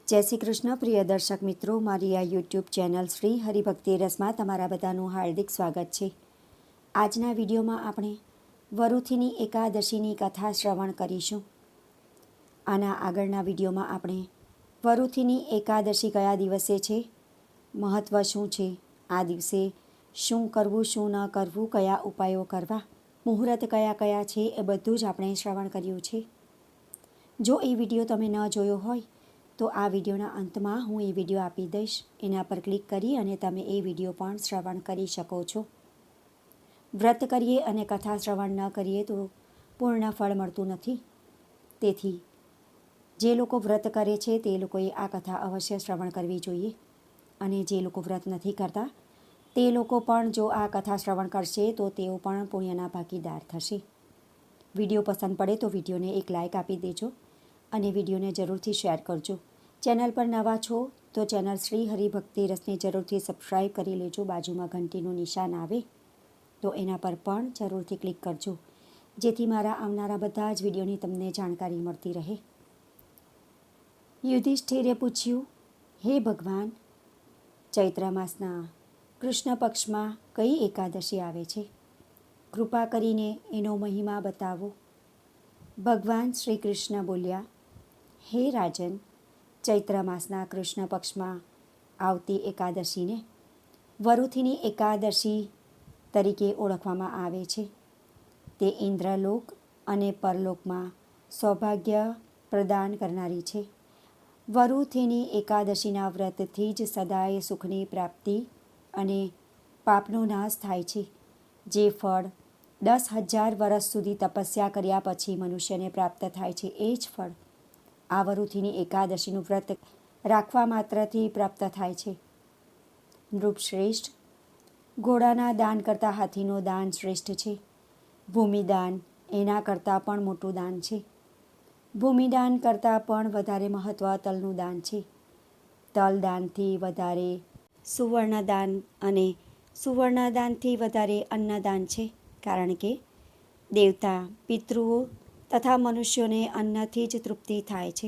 જય શ્રી કૃષ્ણ પ્રિય દર્શક મિત્રો, મારી આ યુટ્યુબ ચેનલ શ્રી હરિભક્તિ રસમાં તમારા બધાનું હાર્દિક સ્વાગત છે. આજના વિડીયોમાં આપણે વરુથીની એકાદશીની કથા શ્રવણ કરીશું. આના આગળના વિડીયોમાં આપણે વરુથીની એકાદશી કયા દિવસે છે, મહત્ત્વ શું છે, આ દિવસે શું કરવું શું ન કરવું, કયા ઉપાયો કરવા, મુહૂર્ત કયા કયા છે, એ બધું જ આપણે શ્રવણ કર્યું છે. જો એ વિડીયો તમે ન જોયો હોય તો આ વિડીયોના અંતમાં હું એ વિડીયો આપી દઈશ. એના પર ક્લિક કરી અને તમે એ વિડીયો પણ શ્રવણ કરી શકો છો. વ્રત કરીએ અને કથા શ્રવણ ન કરીએ તો પૂર્ણ ફળ મળતું નથી. તેથી જે લોકો વ્રત કરે છે તે લોકોએ આ કથા અવશ્ય શ્રવણ કરવી જોઈએ, અને જે લોકો વ્રત નથી કરતા તે લોકો પણ જો આ કથા શ્રવણ કરશે તો તેઓ પણ પુણ્યના ભાગીદાર થશે. વિડીયો પસંદ પડે તો વિડીયોને એક લાઇક આપી દેજો અને વિડીયોને જરૂરથી શેર કરજો. ચેનલ પર નવા છો તો ચેનલ શ્રી હરિભક્તિ રસને જરૂરથી સબસ્ક્રાઈબ કરી લેજો. બાજુમાં ઘંટીનું નિશાન આવે તો એના પર પણ જરૂરથી ક્લિક કરજો, જેથી મારા આવનારા બધા જ વિડીયોની તમને જાણકારી મળતી રહે. યુધિષ્ઠિરે પૂછ્યું, હે ભગવાન, ચૈત્ર માસના કૃષ્ણ પક્ષમાં કઈ એકાદશી આવે છે? કૃપા કરીને એનો મહિમા બતાવો. ભગવાન શ્રી કૃષ્ણ બોલ્યા, હે રાજન, ચૈત્ર માસના કૃષ્ણ પક્ષમાં આવતી એકાદશીને વરુથીની એકાદશી તરીકે ઓળખવામાં આવે છે. તે ઇન્દ્રલોક અને પરલોકમાં સૌભાગ્ય પ્રદાન કરનારી છે. વરુથીની એકાદશીના વ્રતથી જ સદાય સુખની પ્રાપ્તિ અને પાપનો નાશ થાય છે. જે ફળ 10,000 વર્ષ સુધી તપસ્યા કર્યા પછી મનુષ્યને પ્રાપ્ત થાય છે, એ જ ફળ આ વરુથીની એકાદશીનું વ્રત રાખવા માત્રથી પ્રાપ્ત થાય છે. નૃપશ્રેષ્ઠ, ઘોડાના દાન કરતાં હાથીનું દાન શ્રેષ્ઠ છે. ભૂમિદાન એના કરતાં પણ મોટું દાન છે. ભૂમિદાન કરતાં પણ વધારે મહત્ત્વ તલનું દાન છે. તલદાનથી વધારે સુવર્ણદાન અને સુવર્ણદાનથી વધારે અન્નદાન છે, કારણ કે દેવતા, પિતૃઓ તથા મનુષ્યોને અન્નથી જ તૃપ્તિ થાય છે.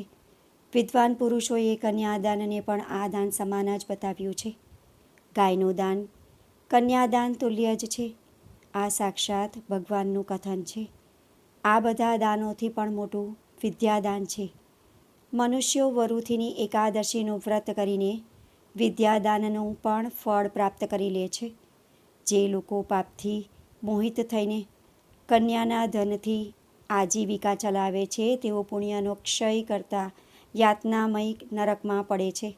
વિદ્વાન પુરુષોએ કન્યાદાનને પણ આ દાન સમાન જ બતાવ્યું છે. ગાયનું દાન કન્યાદાન તુલ્ય જ છે. આ સાક્ષાત ભગવાનનું કથન છે. આ બધા દાનોથી પણ મોટું વિદ્યાદાન છે. મનુષ્યો વરુથીની એકાદશીનું વ્રત કરીને વિદ્યાદાનનું પણ ફળ પ્રાપ્ત કરી લે છે. જે લોકો પાપથી મોહિત થઈને કન્યાના ધનથી આજીવિકા ચલાવે છે તેઓ પુણ્યનો ક્ષય કરતા યાતનામય નરકમાં પડે છે.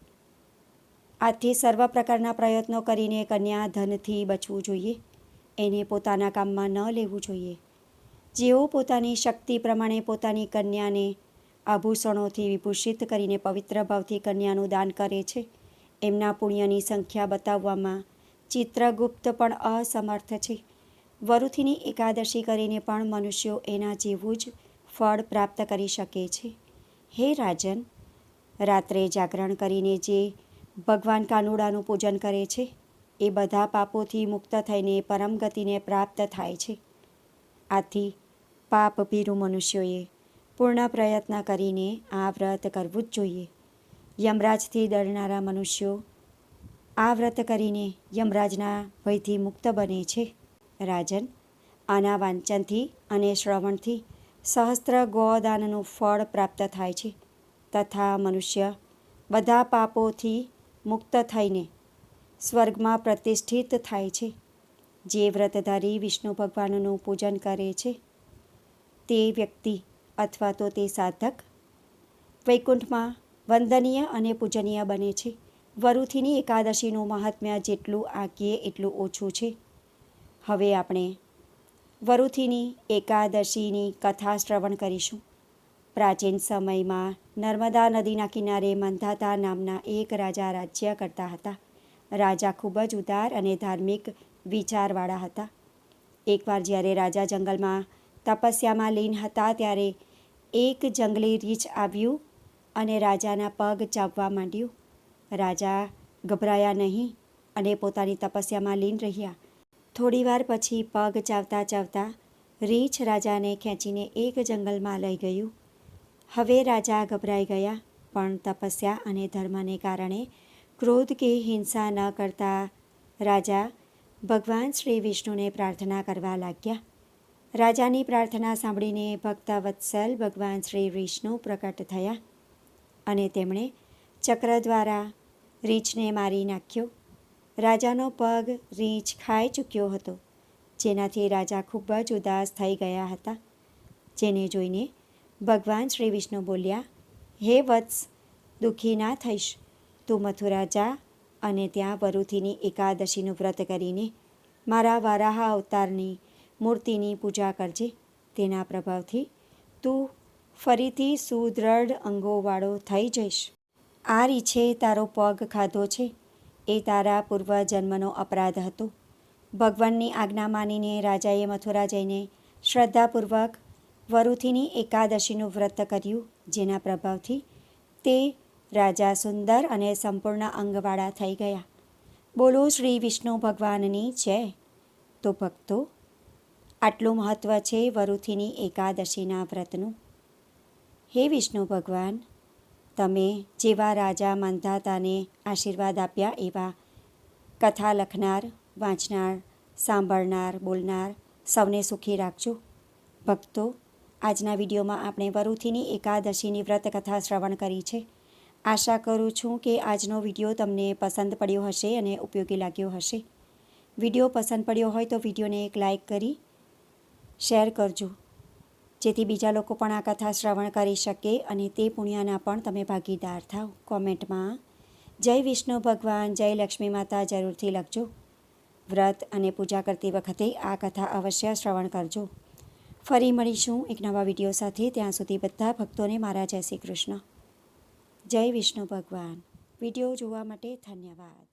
આથી સર્વ પ્રકારના પ્રયત્નો કરીને કન્યા ધનથી બચવું જોઈએ. એને પોતાના કામમાં ન લેવું જોઈએ. જેઓ પોતાની શક્તિ પ્રમાણે પોતાની કન્યાને આભૂષણોથી વિભૂષિત કરીને પવિત્ર ભાવથી કન્યાનું દાન કરે છે, એમના પુણ્યની સંખ્યા બતાવવામાં ચિત્રગુપ્ત પણ અસમર્થ છે. વરુથીની એકાદશી કરીને પણ મનુષ્યો એના જેવું જ ફળ પ્રાપ્ત કરી શકે છે. હે રાજન, રાત્રે જાગરણ કરીને જે ભગવાન કાનુડાનું પૂજન કરે છે એ બધા પાપોથી મુક્ત થઈને પરમ ગતિને પ્રાપ્ત થાય છે. આથી પાપભીરુ મનુષ્યોએ પૂર્ણ પ્રયત્ન કરીને આ વ્રત કરવું જ જોઈએ. યમરાજથી ડરનારા મનુષ્યો આ વ્રત કરીને યમરાજના ભયથી મુક્ત બને છે. રાજન, આના વાંચનથી અને શ્રવણથી સહસ્ત્ર ગોદાનનું ફળ પ્રાપ્ત થાય છે, તથા મનુષ્ય બધા પાપોથી મુક્ત થઈને સ્વર્ગમાં પ્રતિષ્ઠિત થાય છે. જે વ્રતધારી વિષ્ણુ ભગવાનનું પૂજન કરે છે તે વ્યક્તિ અથવા તો તે સાધક વૈકુંઠમાં વંદનીય અને પૂજનીય બને છે. વરુથીની એકાદશીનું મહાત્મ્ય જેટલું આંકીએ એટલું ઓછું છે. હવે આપણે વરુથીની એકાદશીની કથા શ્રવણ કરીશું. પ્રાચીન સમયમાં નર્મદા નદીના કિનારે મંધાતા નામના એક રાજા રાજ્ય કરતા હતા. રાજા ખૂબ જ ઉદાર અને ધાર્મિક વિચારવાળા હતા. એકવાર જ્યારે રાજા જંગલમાં તપસ્યામાં લીન હતા ત્યારે એક જંગલી રીંછ આવ્યું અને રાજાના પગ ચાવવા માંડ્યું. રાજા ગભરાયા નહીં અને પોતાની તપસ્યામાં લીન રહ્યા. થોડીવાર પછી પગ ચાવતા ચાવતા રીંછ રાજાને ખેંચીને એક જંગલમાં લઈ ગયું. હવે રાજા ગભરાઈ ગયા પણ તપસ્યા અને ધર્મને કારણે ક્રોધ કે હિંસા ન કરતા રાજા ભગવાન શ્રી વિષ્ણુને પ્રાર્થના કરવા લાગ્યા. રાજાની પ્રાર્થના સાંભળીને ભક્તવત્સલ ભગવાન શ્રી વિષ્ણુ પ્રકટ થયા અને તેમણે ચક્ર દ્વારા રીંછને મારી નાખ્યો. રાજાનો પગ રીંછ ખાઈ ચૂક્યો હતો, જેનાથી રાજા ખૂબ જ ઉદાસ થઈ ગયા હતા. જેને જોઈને ભગવાન શ્રી વિષ્ણુ બોલ્યા, હે વત્સ, દુઃખી ના થઈશ. તું મથુરા જા અને ત્યાં વરુથીની એકાદશીનું વ્રત કરીને મારા વારાહ અવતારની મૂર્તિની પૂજા કરજે. તેના પ્રભાવથી તું ફરીથી સુદૃઢ અંગોવાળો થઈ જઈશ. આ રીંછે તારો પગ ખાધો છે એ તારા પૂર્વજન્મનો અપરાધ હતો. ભગવાનની આજ્ઞા માનીને રાજાએ મથુરા જઈને શ્રદ્ધાપૂર્વક વરુથીની એકાદશીનું વ્રત કર્યું, જેના પ્રભાવથી તે રાજા સુંદર અને સંપૂર્ણ અંગવાળા થઈ ગયા. બોલો શ્રી વિષ્ણુ ભગવાનની જય. તો ભક્તો, આટલું મહત્ત્વ છે વરુથીની એકાદશીના વ્રતનું. હે વિષ્ણુ ભગવાન, તમે જેવા રાજા માંધાતાને આશીર્વાદ આપ્યા એવા કથા લખનાર, વાંચનાર, સાંભળનાર, બોલનાર સૌને સુખી રાખજો. ભક્તો, આજના વિડીયોમાં આપણે વરુથીની એકાદશીની વ્રત કથા શ્રવણ કરી છે. આશા કરું છું કે આજનો વિડીયો તમને પસંદ પડ્યો હશે અને ઉપયોગી લાગ્યો હશે. વિડીયો પસંદ પડ્યો હોય તો વિડીયોને એક લાઇક કરી શેર કરજો, જેથી બીજા લોકો પણ આ કથા શ્રવણ કરી શકે અને તે પુણ્યના પણ તમે ભાગીદાર થાવ. કોમેન્ટમાં જય વિષ્ણુ ભગવાન, જય લક્ષ્મી માતા જરૂરથી લખજો. વ્રત અને પૂજા કરતી વખતે આ કથા અવશ્ય શ્રવણ કરજો. ફરી મળીશું એક નવા વિડીયો સાથે. ત્યાં સુધી બધા ભક્તોને મારા જય શ્રી કૃષ્ણ. જય વિષ્ણુ ભગવાન. વિડીયો જોવા માટે ધન્યવાદ.